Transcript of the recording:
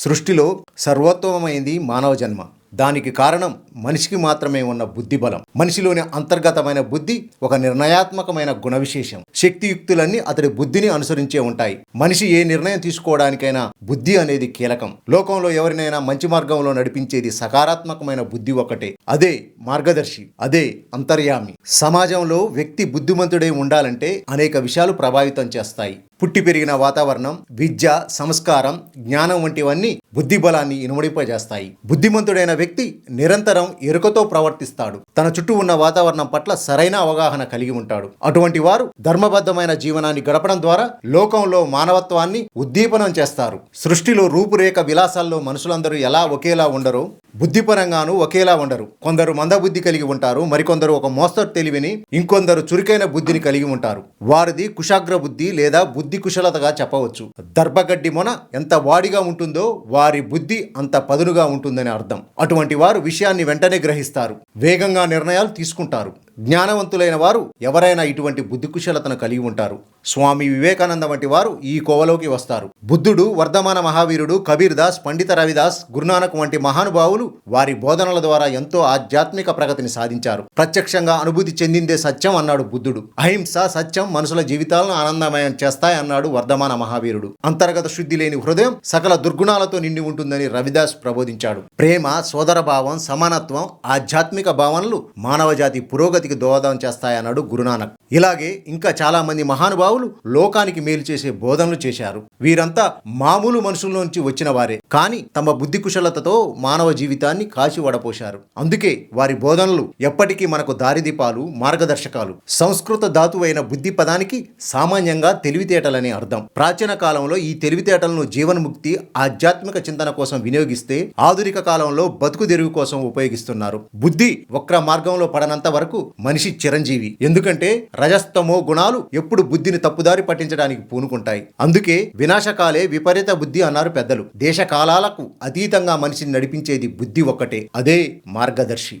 సృష్టిలో సర్వోత్తమమైనది మానవ జన్మ. దానికి కారణం మనిషికి మాత్రమే ఉన్న బుద్ధి బలం. మనిషిలోని అంతర్గతమైన బుద్ధి ఒక నిర్ణయాత్మకమైన గుణ విశేషం. శక్తియుక్తులన్నీ అతడి బుద్ధిని అనుసరించే ఉంటాయి. మనిషి ఏ నిర్ణయం తీసుకోవడానికైనా బుద్ధి అనేది కీలకం. లోకంలో ఎవరినైనా మంచి మార్గంలో నడిపించేది సకారాత్మకమైన బుద్ధి ఒకటే. అదే మార్గదర్శి, అదే అంతర్యామి. సమాజంలో వ్యక్తి బుద్ధిమంతుడై ఉండాలంటే అనేక విషయాలు ప్రభావితం చేస్తాయి. పుట్టి పెరిగిన వాతావరణం, విద్య, సంస్కారం, జ్ఞానం వంటివన్నీ బుద్ధి బలాన్ని ఇనుమడింపజేస్తాయి. బుద్ధిమంతుడైన వ్యక్తి నిరంతరం ఎరుకతో ప్రవర్తిస్తాడు. తన చుట్టూ ఉన్న వాతావరణం పట్ల సరైన అవగాహన కలిగి ఉంటాడు. అటువంటి వారు ధర్మబద్ధమైన జీవనాన్ని గడపడం ద్వారా లోకంలో మానవత్వాన్ని ఉద్దీపనం చేస్తారు. సృష్టిలో రూపురేఖ విలాసాల్లో మనుషులందరూ ఎలా ఒకేలా ఉండరో బుద్ధిపరంగానూ ఒకేలా ఉండరు. కొందరు మందబుద్ధి కలిగి ఉంటారు, మరికొందరు ఒక మోస్తరు తెలివిని, ఇంకొందరు చురుకైన బుద్ధిని కలిగి ఉంటారు. వారిది కుశాగ్ర బుద్ధి లేదా బుద్ధి కుశలతగా చెప్పవచ్చు. దర్భగడ్డి మొన ఎంత వాడిగా ఉంటుందో వారి బుద్ధి అంత పదునుగా ఉంటుందని అర్థం. అటువంటి వారు విషయాన్ని వెంటనే గ్రహిస్తారు, వేగంగా నిర్ణయాలు తీసుకుంటారు. జ్ఞానవంతులైన వారు ఎవరైనా ఇటువంటి బుద్ధి కుశలతను కలిగి ఉంటారు. స్వామి వివేకానంద వంటి వారు ఈ కోవలోకి వస్తారు. బుద్ధుడు, వర్ధమాన మహావీరుడు, కబీర్ దాస్, పండిత రవిదాస్, గురునానక్ వంటి మహానుభావులు వారి బోధనల ద్వారా ఎంతో ఆధ్యాత్మిక ప్రగతిని సాధించారు. ప్రత్యక్షంగా అనుభూతి చెందిందే సత్యం అన్నాడు బుద్ధుడు. అహింస, సత్యం మనుషుల జీవితాలను ఆనందమయం చేస్తాయన్నాడు వర్ధమాన మహావీరుడు. అంతర్గత శుద్ధి లేని హృదయం సకల దుర్గుణాలతో నిండి ఉంటుందని రవిదాస్ ప్రబోధించాడు. ప్రేమ, సోదరభావం, సమానత్వం, ఆధ్యాత్మిక భావనలు మానవజాతి పురోగతికి దోహదం చేస్తాయన్నాడు గురునానక్. ఇలాగే ఇంకా చాలా మంది మహానుభావులు లోకానికి మేలు చేసే బోధనలు చేశారు. వీరంతా మామూలు మనుషుల్లోంచి వచ్చిన వారే, కానీ తమ బుద్ధి కుశలతతో మానవ జీవితాన్ని కాచి వడపోశారు. అందుకే వారి బోధనలు ఎప్పటికీ మనకు దారిదీపాలు, మార్గదర్శకాలు. సంస్కృత ధాతువైన బుద్ధి పదానికి సామాన్యంగా తెలివితేటలని అర్థం. ప్రాచీన కాలంలో ఈ తెలివితేటలను జీవన్ముక్తి, ఆధ్యాత్మిక చింతన కోసం వినియోగిస్తే ఆధునిక కాలంలో బతుకు తెరువు కోసం ఉపయోగిస్తున్నారు. బుద్ధి వక్ర మార్గంలో పడనంత వరకు మనిషి చిరంజీవి. ఎందుకంటే రజస్తమో గుణాలు ఎప్పుడు బుద్ధిని తప్పుదారి పట్టించడానికి పూనుకుంటాయి. అందుకే వినాశకాలే విపరీత బుద్ధి అన్నారు పెద్దలు. దేశ కాలాలకు అతీతంగా మనిషిని నడిపించేది బుద్ధి ఒక్కటే, అదే మార్గదర్శి.